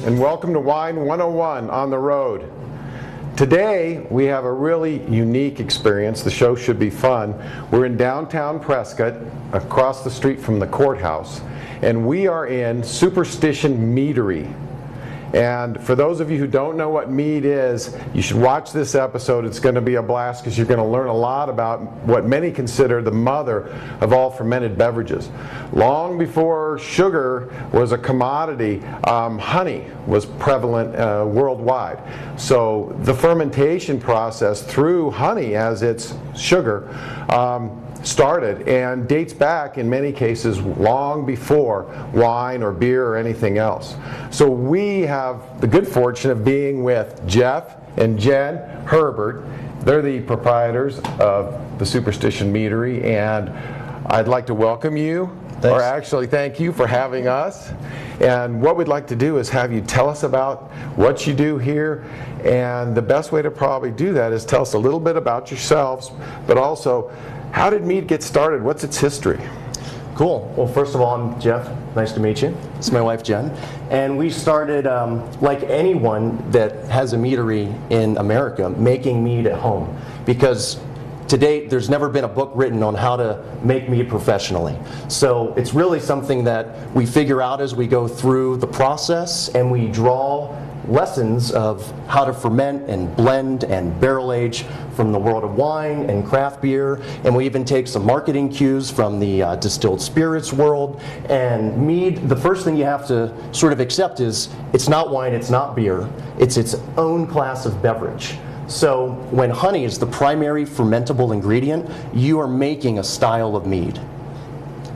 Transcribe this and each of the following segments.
and welcome to Wine 101 on the road. Today we have a really unique experience. The show should be fun. We're in downtown Prescott, across the street from the courthouse, and we are in Superstition Meadery. And for those of you who don't know what mead is, you should watch this episode. It's going to be a blast because you're going to learn a lot about what many consider the mother of all fermented beverages. Long before sugar was a commodity, honey was prevalent worldwide. So the fermentation process through honey as its sugar started and dates back in many cases long before wine or beer or anything else. So we have the good fortune of being with Jeff and Jen Herbert. They're the proprietors of the Superstition Meadery, and I'd like to welcome you. Thanks. Or actually thank you for having us. And what we'd like to do is have you tell us about what you do here, and the best way to probably do that is tell us a little bit about yourselves, but also how did mead get started? What's its history? Cool. Well, first of all, I'm Jeff. Nice to meet you. It's my wife, Jen. And we started, like anyone that has a meadery in America, making mead at home. Because to date, there's never been a book written on how to make mead professionally. So it's really something that we figure out as we go through the process, and we draw lessons of how to ferment and blend and barrel age from the world of wine and craft beer, and we even take some marketing cues from the distilled spirits world. And mead, the first thing you have to sort of accept is it's not wine, it's not beer, it's its own class of beverage. So when honey is the primary fermentable ingredient, you are making a style of mead.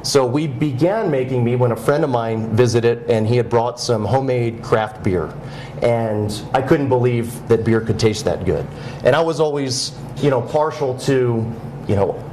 So we began making mead when a friend of mine visited, and he had brought some homemade craft beer. And I couldn't believe that beer could taste that good. And I was always, partial to,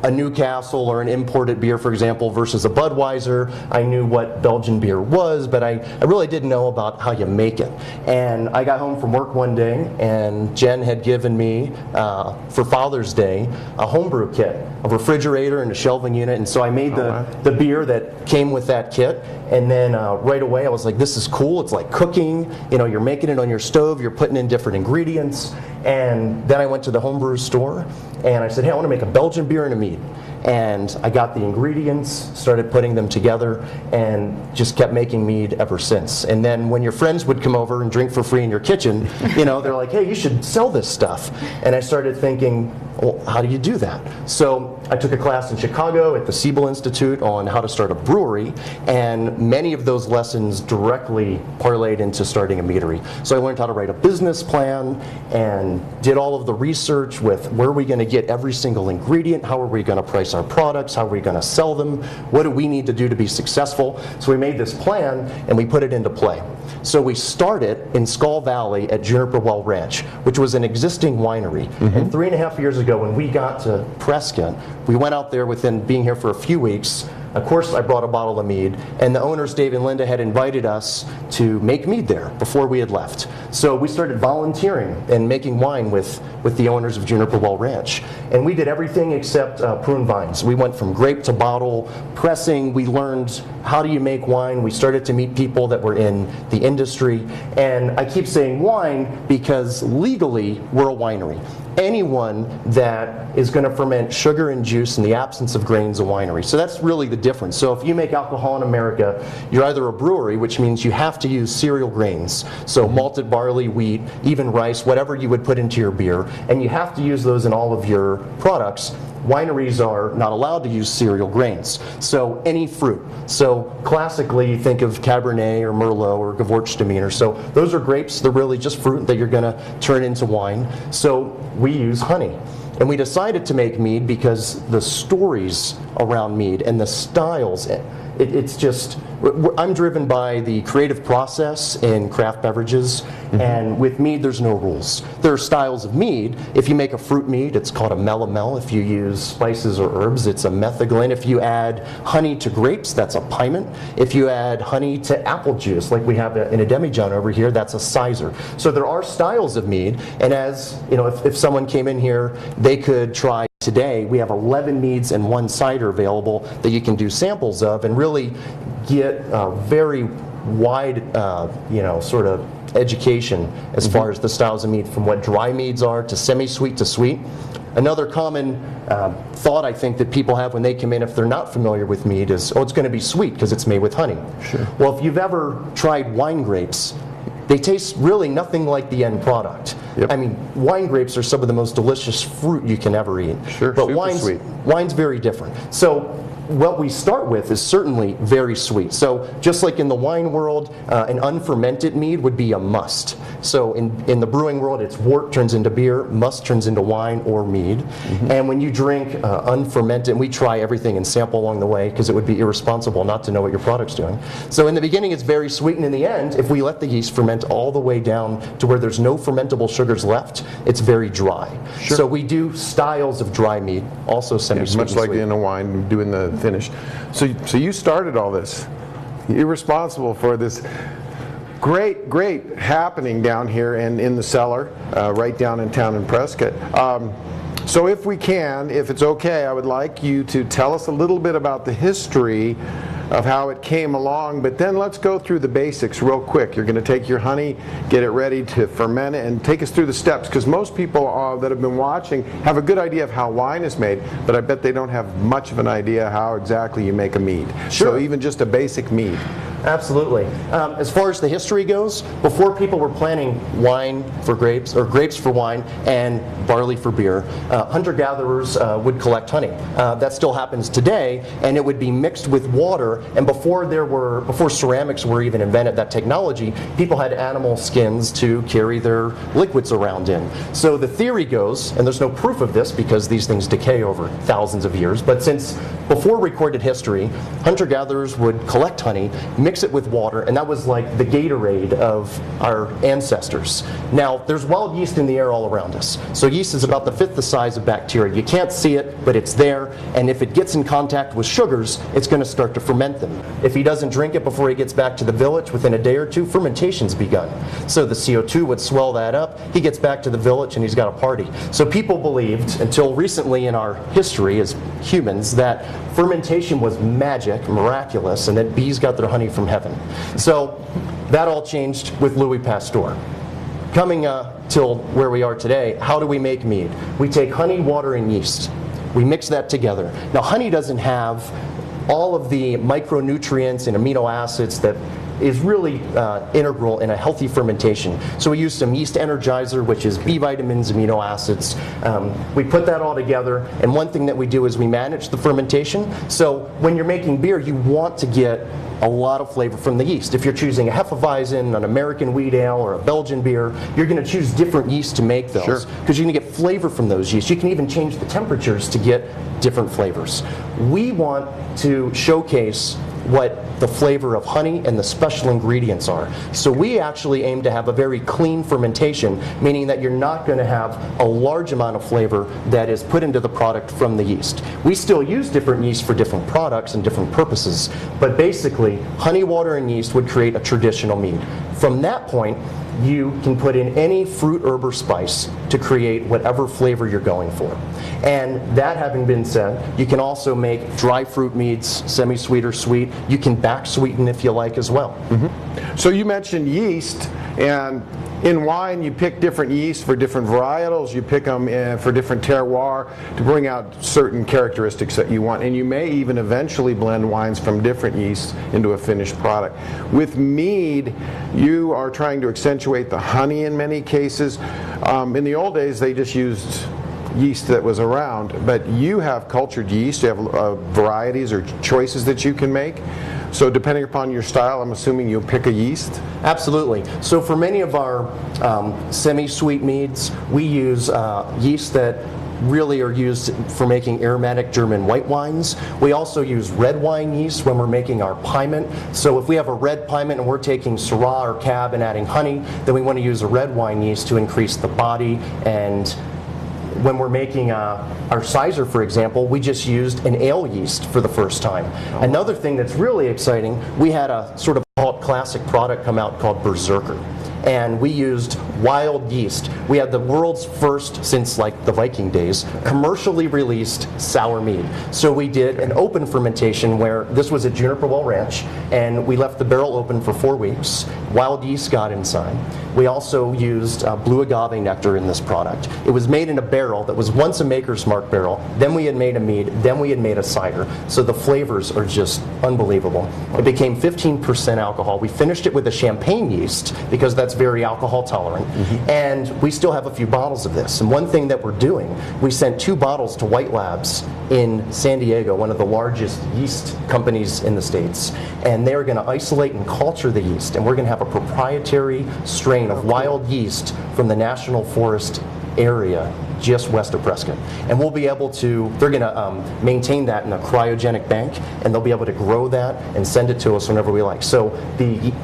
a Newcastle or an imported beer, for example, versus a Budweiser. I knew what Belgian beer was, but I really didn't know about how you make it. And I got home from work one day, and Jen had given me, for Father's Day, a homebrew kit, a refrigerator and a shelving unit. And so I made the beer that came with that kit. And then right away I was like, this is cool. It's like cooking. You're making it on your stove. You're putting in different ingredients. And then I went to the homebrew store, and I said, hey, I want to make a Belgian beer and a mead. And I got the ingredients, started putting them together, and just kept making mead ever since. And then when your friends would come over and drink for free in your kitchen, they're like, hey, you should sell this stuff. And I started thinking, well, how do you do that? So I took a class in Chicago at the Siebel Institute on how to start a brewery, and many of those lessons directly parlayed into starting a meadery. So I learned how to write a business plan and did all of the research with where are we going to get every single ingredient, how are we going to price our products, how are we going to sell them, what do we need to do to be successful. So we made this plan and we put it into play. So we started in Skull Valley at Juniper Well Ranch, which was an existing winery. Mm-hmm. And 3.5 years ago when we got to Prescott, we went out there within being here for a few weeks. Of course, I brought a bottle of mead, and the owners, Dave and Linda, had invited us to make mead there before we had left. So we started volunteering and making wine with the owners of Juniper Well Ranch. And we did everything except prune vines. We went from grape to bottle, pressing. We learned how do you make wine. We started to meet people that were in the industry. And I keep saying wine because legally we're a winery. Anyone that is going to ferment sugar and juice in the absence of grain is a winery. So that's really the difference. So if you make alcohol in America, you're either a brewery, which means you have to use cereal grains, so malted barley, wheat, even rice, whatever you would put into your beer, and you have to use those in all of your products. Wineries are not allowed to use cereal grains. So any fruit. So classically, think of Cabernet or Merlot or Gewürztraminer. So those are grapes. They're really just fruit that you're going to turn into wine. So we use honey. And we decided to make mead because the stories around mead and the styles, it's just, I'm driven by the creative process in craft beverages, and with mead there's no rules. There are styles of mead. If you make a fruit mead, it's called a melomel. If you use spices or herbs, it's a metheglin. If you add honey to grapes, that's a piment. If you add honey to apple juice, like we have in a demijohn over here, that's a sizer. So there are styles of mead, and as if someone came in here, they could try. Today we have 11 meads and 1 cider available that you can do samples of and really get a very wide sort of education as far as the styles of mead, from what dry meads are to semi-sweet to sweet. Another common thought I think that people have when they come in, if they're not familiar with mead, is, oh, it's going to be sweet because it's made with honey. Sure. Well, if you've ever tried wine grapes, they taste really nothing like the end product. Yep. I mean, wine grapes are some of the most delicious fruit you can ever eat. Sure, but super sweet. Wine's very different. So what we start with is certainly very sweet. So just like in the wine world, an unfermented mead would be a must. So in the brewing world, it's wort turns into beer, must turns into wine or mead. And when you drink unfermented, and we try everything and sample along the way because it would be irresponsible not to know what your product's doing. So in the beginning, it's very sweet, and in the end, if we let the yeast ferment all the way down to where there's no fermentable sugars left, it's very dry. Sure. So we do styles of dry mead, also semi-sweet. Much and like sweet. in a wine, doing the finish. So you started all this. You're responsible for this great happening down here and in the cellar, right down in town in Prescott. So if we can, if it's okay, I would like you to tell us a little bit about the history of how it came along, but then let's go through the basics real quick. You're going to take your honey, get it ready to ferment it, and take us through the steps, because most people that have been watching have a good idea of how wine is made, but I bet they don't have much of an idea how exactly you make a mead. Sure. So even just a basic mead. Absolutely. As far as the history goes, before people were planting wine for grapes, or grapes for wine, and barley for beer, hunter-gatherers would collect honey. That still happens today, and it would be mixed with water. And before ceramics were even invented, that technology, people had animal skins to carry their liquids around in. So the theory goes, and there's no proof of this because these things decay over thousands of years, but since before recorded history, hunter-gatherers would collect honey, mix it with water, and that was like the Gatorade of our ancestors. Now, there's wild yeast in the air all around us. So yeast is about the fifth the size of bacteria. You can't see it, but it's there, and if it gets in contact with sugars, it's going to start to ferment them. If he doesn't drink it before he gets back to the village, within a day or two, fermentation's begun. So the CO2 would swell that up, he gets back to the village, and he's got a party. So people believed, until recently in our history as humans, that fermentation was magic, miraculous, and that bees got their honey from heaven. So that all changed with Louis Pasteur. Coming till where we are today, how do we make mead? We take honey, water, and yeast. We mix that together. Now, honey doesn't have all of the micronutrients and amino acids that is really integral in a healthy fermentation. So we use some yeast energizer, which is B vitamins, amino acids. We put that all together, and one thing that we do is we manage the fermentation. So when you're making beer, you want to get a lot of flavor from the yeast. If you're choosing a Hefeweizen, an American wheat ale, or a Belgian beer, you're going to choose different yeast to make those. Sure. Because you're going to get flavor from those yeasts. You can even change the temperatures to get different flavors. We want to showcase what the flavor of honey and the special ingredients are. So we actually aim to have a very clean fermentation, meaning that you're not going to have a large amount of flavor that is put into the product from the yeast. We still use different yeast for different products and different purposes, but basically honey, water, and yeast would create a traditional mead. From that point, you can put in any fruit, herb, or spice to create whatever flavor you're going for. And that having been said, you can also make dry fruit meads, semi-sweet or sweet. You can back sweeten if you like as well. So you mentioned yeast, and in wine you pick different yeast for different varietals. You pick them for different terroir to bring out certain characteristics that you want, and you may even eventually blend wines from different yeasts into a finished product. With mead, you are trying to accentuate the honey in many cases. In the old days they just used yeast that was around, but you have cultured yeast. You have varieties or choices that you can make. So depending upon your style, I'm assuming you'll pick a yeast? Absolutely. So for many of our semi-sweet meads, we use yeast that really are used for making aromatic German white wines. We also use red wine yeast when we're making our piment. So if we have a red piment and we're taking Syrah or Cab and adding honey, then we want to use a red wine yeast to increase the body. And when we're making our sizer, for example, we just used an ale yeast for the first time. Another thing that's really exciting, we had a sort of cult classic product come out called Berserker. And we used wild yeast. We had the world's first, since like the Viking days, commercially released sour mead. So we did an open fermentation where this was at Juniper Well Ranch, and we left the barrel open for 4 weeks. Wild yeast got inside. We also used blue agave nectar in this product. It was made in a barrel that was once a Maker's Mark barrel, then we had made a mead, then we had made a cider. So the flavors are just unbelievable. It became 15% alcohol. We finished it with a champagne yeast because that's very alcohol tolerant. And we still have a few bottles of this. And one thing that we're doing, we sent 2 bottles to White Labs in San Diego, one of the largest yeast companies in the States. And they're going to isolate and culture the yeast. And we're going to have a proprietary strain of wild yeast from the National Forest area just west of Prescott. And we'll be able to, they're going to maintain that in a cryogenic bank, and they'll be able to grow that and send it to us whenever we like. So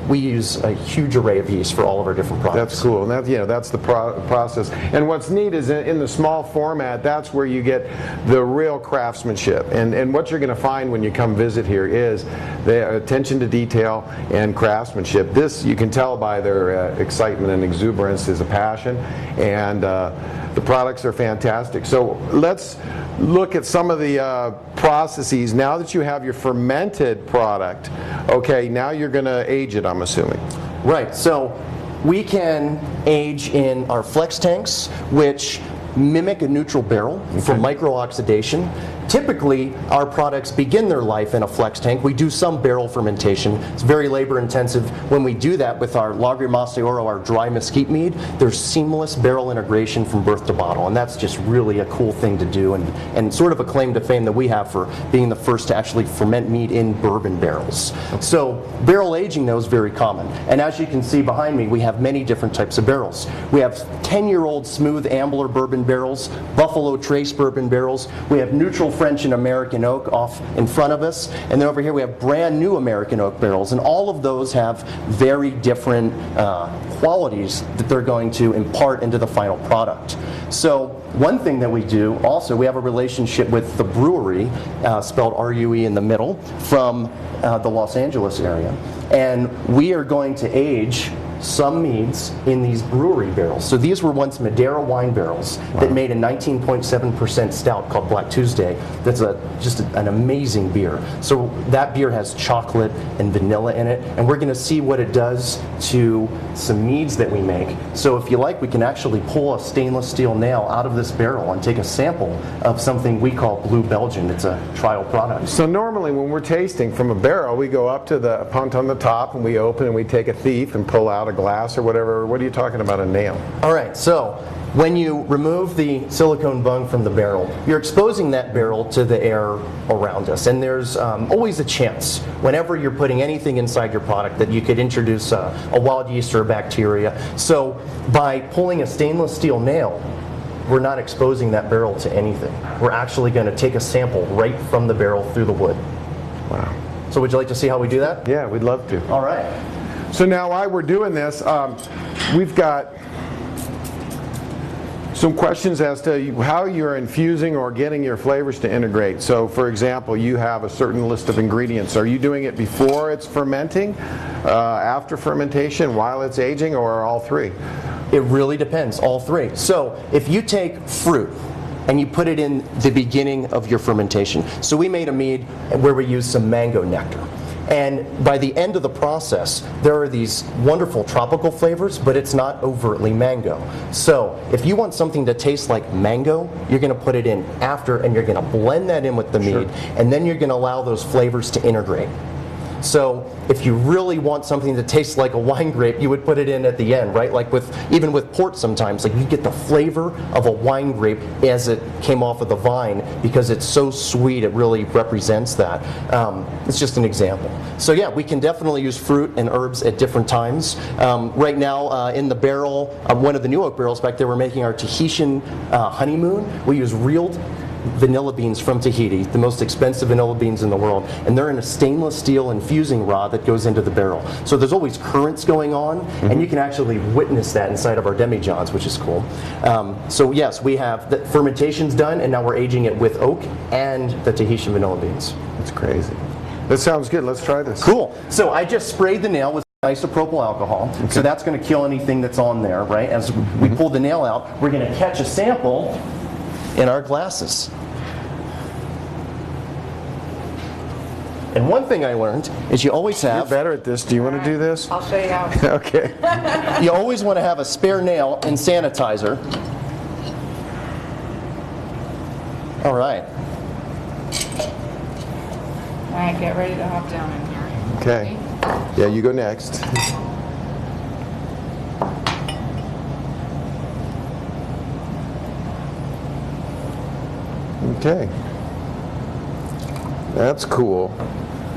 we use a huge array of yeast for all of our different products. That's cool. And that, that's the process. And what's neat is in the small format, that's where you get the real craftsmanship. And what you're going to find when you come visit here is the attention to detail and craftsmanship. This, you can tell by their excitement and exuberance, is a passion. And the products are fantastic. So let's look at some of the processes. Now that you have your fermented product, okay, now you're going to age it, I'm assuming. Right. So we can age in our flex tanks, which mimic a neutral barrel for micro-oxidation. Typically, our products begin their life in a flex tank. We do some barrel fermentation. It's very labor intensive. When we do that with our Lagrimaste Oro, our dry mesquite mead, there's seamless barrel integration from birth to bottle, and that's just really a cool thing to do, and sort of a claim to fame that we have for being the first to actually ferment mead in bourbon barrels. So barrel aging, though, is very common. And as you can see behind me, we have many different types of barrels. We have 10-year-old smooth Ambler bourbon barrels, Buffalo Trace bourbon barrels. We have neutral French and American oak off in front of us, and then over here we have brand new American oak barrels, and all of those have very different qualities that they're going to impart into the final product. So one thing that we do also, we have a relationship with the brewery, spelled R-U-E in the middle, from the Los Angeles area, and we are going to age some meads in these brewery barrels. So these were once Madeira wine barrels that made a 19.7% stout called Black Tuesday. That's just an amazing beer. So that beer has chocolate and vanilla in it, and we're going to see what it does to some meads that we make. So if you like, we can actually pull a stainless steel nail out of this barrel and take a sample of something we call Blue Belgian. It's a trial product. So normally when we're tasting from a barrel, we go up to the punt on the top and we open and we take a thief and pull out a glass or whatever. What are you talking about, a nail? All right, so when you remove the silicone bung from the barrel, you're exposing that barrel to the air around us. And there's always a chance, whenever you're putting anything inside your product, that you could introduce a wild yeast or a bacteria. So by pulling a stainless steel nail, we're not exposing that barrel to anything. We're actually going to take a sample right from the barrel through the wood. Wow. So would you like to see how we do that? Yeah, we'd love to. All right. So now while we're doing this, we've got some questions as to how you're infusing or getting your flavors to integrate. So for example, you have a certain list of ingredients. Are you doing it before it's fermenting, after fermentation, while it's aging, or all three? It really depends, all three. So if you take fruit and you put it in the beginning of your fermentation. So we made a mead where we used some mango nectar. And by the end of the process, there are these wonderful tropical flavors, but it's not overtly mango. So if you want something to taste like mango, you're going to put it in after, and you're going to blend that in with the mead, and then you're going to allow those flavors to integrate. So if you really want something that tastes like a wine grape, you would put it in at the end, right? Like even with port sometimes, like you get the flavor of a wine grape as it came off of the vine because it's so sweet, it really represents that. It's just an example. So yeah, we can definitely use fruit and herbs at different times. Right now in the barrel, one of the new oak barrels back there, we're making our Tahitian honeymoon. We use real vanilla beans from Tahiti, the most expensive vanilla beans in the world, and they're in a stainless steel infusing rod that goes into the barrel. So there's always currents going on, and you can actually witness that inside of our demijohns, which is cool. So yes, we have the fermentation's done, and now we're aging it with oak and the Tahitian vanilla beans. That's crazy. That sounds good. Let's try this. Cool. So I just sprayed the nail with isopropyl alcohol, so that's going to kill anything that's on there, right? As we pull the nail out, we're going to catch a sample in our glasses. And one thing I learned is you always You're have, better at this. Do you want to do this? I'll show you how. Okay. you always want to have a spare nail and sanitizer. All right. All right, get ready to hop down in here. Okay. Yeah, you go next. Okay. That's cool.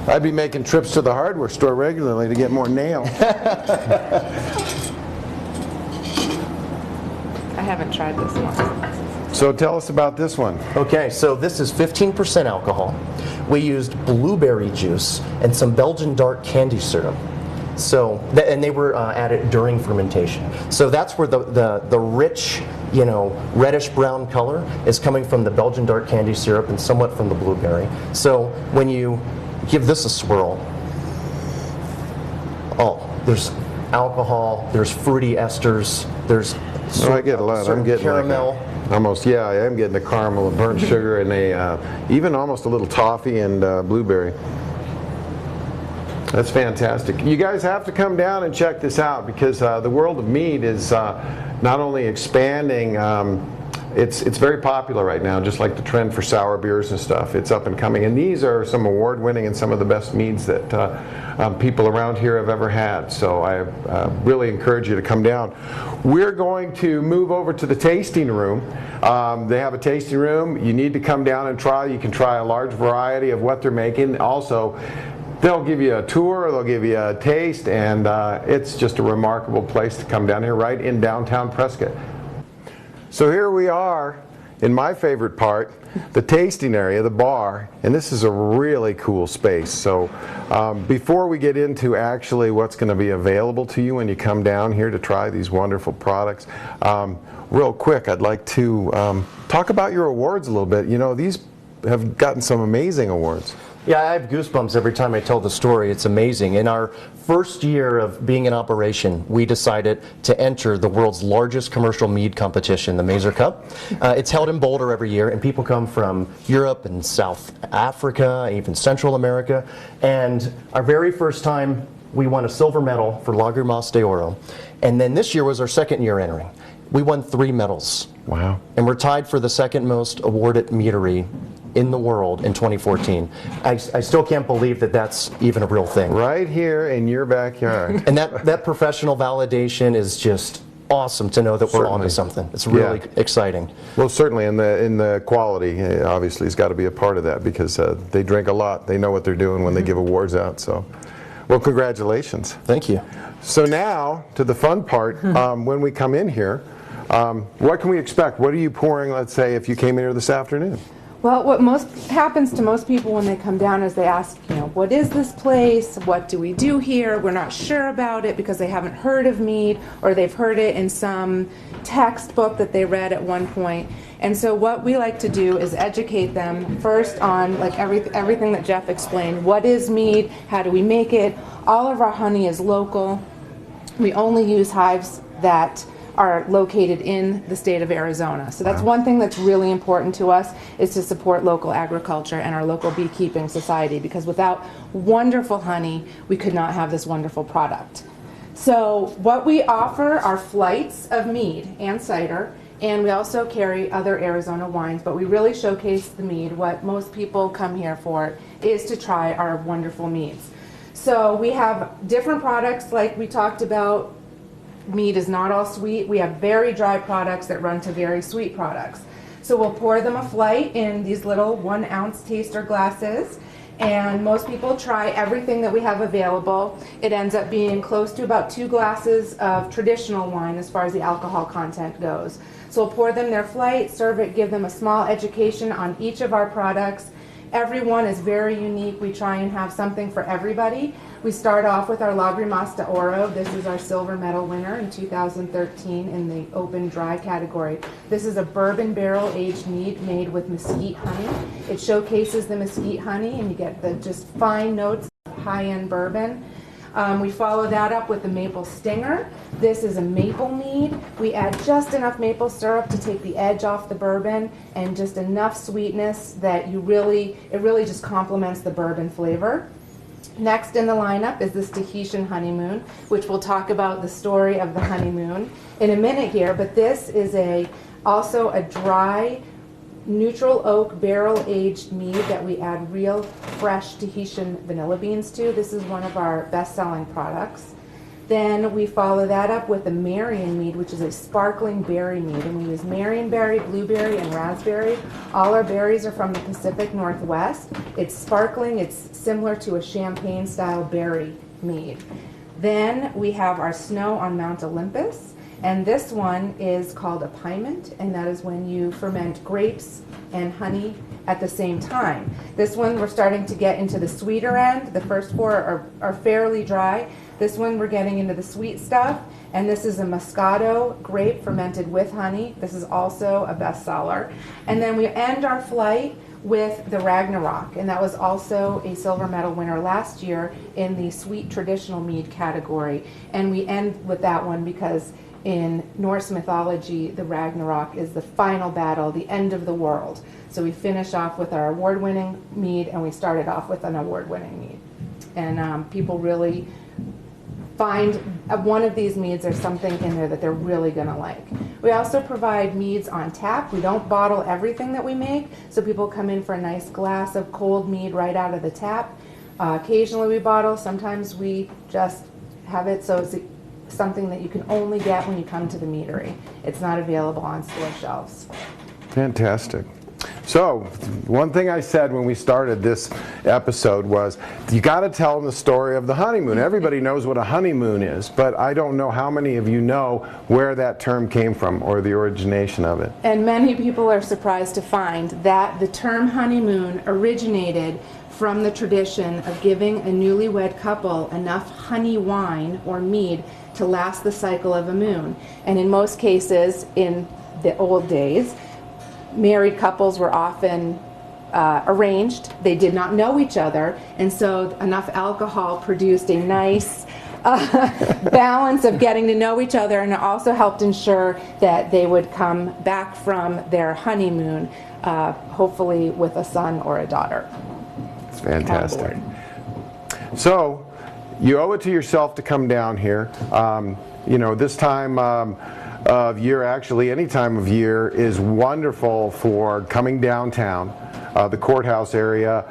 I'd be making trips to the hardware store regularly to get more nail. I haven't tried this one. So tell us about this one. Okay, so this is 15% alcohol. We used blueberry juice and some Belgian dark candy syrup. So, and they were added during fermentation. So that's where the rich, reddish brown color is coming from the Belgian dark candy syrup and somewhat from the blueberry. So when you give this a swirl, there's alcohol, there's fruity esters, there's I get a lot. I'm getting caramel. Like almost, yeah, I am getting a caramel, a burnt sugar, and even almost a little toffee and blueberry. That's fantastic. You guys have to come down and check this out because the world of mead is not only expanding, it's very popular right now, just like the trend for sour beers and stuff. It's up and coming. And these are some award-winning and some of the best meads that people around here have ever had. So I really encourage you to come down. We're going to move over to the tasting room. They have a tasting room. You need to come down and try. You can try a large variety of what they're making. Also, they'll give you a tour, they'll give you a taste, and it's just a remarkable place to come down here right in downtown Prescott. So here we are in my favorite part, the tasting area, the bar, and this is a really cool space. So before we get into actually what's going to be available to you when you come down here to try these wonderful products, real quick I'd like to talk about your awards a little bit. These have gotten some amazing awards. Yeah, I have goosebumps every time I tell the story. It's amazing. In our first year of being in operation, we decided to enter the world's largest commercial mead competition, the Mazer Cup. It's held in Boulder every year, and people come from Europe and South Africa, even Central America. And our very first time, we won a silver medal for Lagrimas de Oro. And then this year was our second year entering. We won 3 medals. Wow. And we're tied for the second most awarded meadery in the world in 2014. I still can't believe that that's even a real thing. Right here in your backyard. And that professional validation is just awesome to know that we're onto something. It's really exciting. Well, certainly in the quality, obviously, has got to be a part of that because they drink a lot. They know what they're doing when they give awards out. So, well, congratulations. Thank you. So now to the fun part. When we come in here, what can we expect? What are you pouring, let's say, if you came in here this afternoon? Well, what happens to most people when they come down is they ask, what is this place? What do we do here? We're not sure about it because they haven't heard of mead or they've heard it in some textbook that they read at one point. And so what we like to do is educate them first on everything that Jeff explained. What is mead? How do we make it? All of our honey is local. We only use hives that are located in the state of Arizona. So that's one thing that's really important to us, is to support local agriculture and our local beekeeping society, because without wonderful honey, we could not have this wonderful product. So what we offer are flights of mead and cider, and we also carry other Arizona wines, but we really showcase the mead. What most people come here for is to try our wonderful meads. So we have different products like we talked about. Mead is not all sweet. We have very dry products that run to very sweet products. So we'll pour them a flight in these little 1-ounce taster glasses, and most people try everything that we have available. It ends up being close to about 2 glasses of traditional wine as far as the alcohol content goes. So we'll pour them their flight, serve it, give them a small education on each of our products. Everyone is very unique. We try and have something for everybody. We start off with our Lagrimas de Oro. This is our silver medal winner in 2013 in the open dry category. This is a bourbon barrel aged mead made with mesquite honey. It showcases the mesquite honey, and you get the just fine notes of high-end bourbon. We follow that up with the maple stinger. This is a maple mead. We add just enough maple syrup to take the edge off the bourbon and just enough sweetness that it really just complements the bourbon flavor. Next in the lineup is this Tahitian honeymoon, which we'll talk about the story of the honeymoon in a minute here, but this is also a dry, neutral oak barrel-aged mead that we add real fresh Tahitian vanilla beans to. This is one of our best-selling products. Then we follow that up with the Marion mead, which is a sparkling berry mead, and we use Marionberry, blueberry, and raspberry. All our berries are from the Pacific Northwest. It's sparkling. It's similar to a champagne-style berry mead. Then we have our snow on Mount Olympus, and this one is called a piment, and that is when you ferment grapes and honey at the same time. This one we're starting to get into the sweeter end. The first four are fairly dry. This one we're getting into the sweet stuff, and this is a Moscato grape fermented with honey. This is also a bestseller. And then we end our flight with the Ragnarok, and that was also a silver medal winner last year in the sweet traditional mead category. And we end with that one because in Norse mythology, the Ragnarok is the final battle, the end of the world. So we finish off with our award-winning mead, and we started off with an award-winning mead. And people really find one of these meads, there's something in there that they're really going to like. We also provide meads on tap. We don't bottle everything that we make, so people come in for a nice glass of cold mead right out of the tap. Occasionally we bottle, sometimes we just have it so it's something that you can only get when you come to the meadery. It's not available on store shelves. Fantastic. So, one thing I said when we started this episode was, you got to tell them the story of the honeymoon. Everybody knows what a honeymoon is, but I don't know how many of you know where that term came from or the origination of it. And many people are surprised to find that the term honeymoon originated from the tradition of giving a newlywed couple enough honey wine or mead to last the cycle of a moon. And in most cases, in the old days, married couples were often arranged. They did not know each other, and so enough alcohol produced a nice balance of getting to know each other, and it also helped ensure that they would come back from their honeymoon, hopefully with a son or a daughter. It's fantastic. So, you owe it to yourself to come down here. You know, this time of year, actually any time of year, is wonderful for coming downtown, the courthouse area.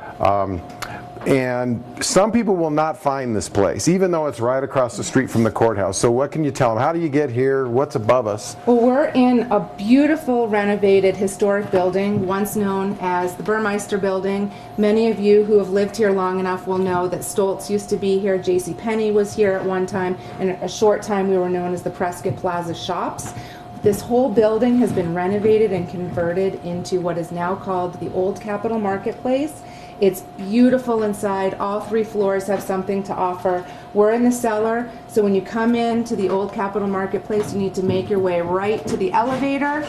And some people will not find this place, even though it's right across the street from the courthouse. So what can you tell them? How do you get here? What's above us? Well, we're in a beautiful renovated historic building, once known as the Burmeister Building. Many of you who have lived here long enough will know that Stoltz used to be here. JCPenney was here at one time, and a short time we were known as the Prescott Plaza Shops. This whole building has been renovated and converted into what is now called the Old Capitol Marketplace. It's beautiful inside. All 3 floors have something to offer. We're in the cellar, so when you come into the Old Capitol Marketplace, you need to make your way right to the elevator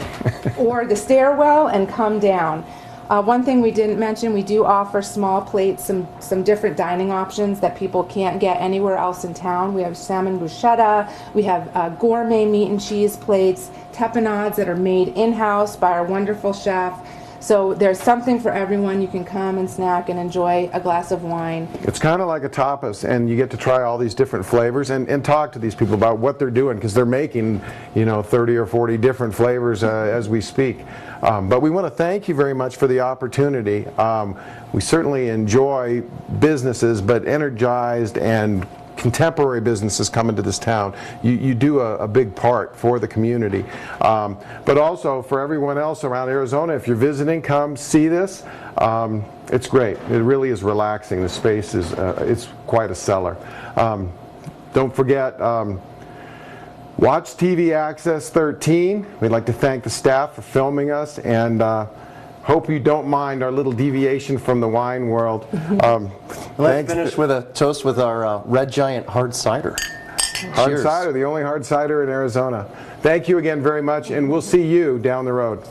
or the stairwell and come down. One thing we didn't mention, we do offer small plates, some different dining options that people can't get anywhere else in town. We have salmon bruschetta, we have gourmet meat and cheese plates, tapenades that are made in-house by our wonderful chef. So there's something for everyone. You can come and snack and enjoy a glass of wine. It's kind of like a tapas, and you get to try all these different flavors and talk to these people about what they're doing, because they're making, you know, 30 or 40 different flavors as we speak. But we want to thank you very much for the opportunity. We certainly enjoy businesses, but energized and contemporary businesses come into this town. You do a big part for the community. But also for everyone else around Arizona, if you're visiting, come see this. It's great. It really is relaxing. The space is it's quite a cellar. Don't forget, watch TV Access 13. We'd like to thank the staff for filming us, and hope you don't mind our little deviation from the wine world. Let's finish with a toast with our Red Giant hard cider. Hard Cheers. cider, the only hard cider in Arizona. Thank you again very much, and we'll see you down the road.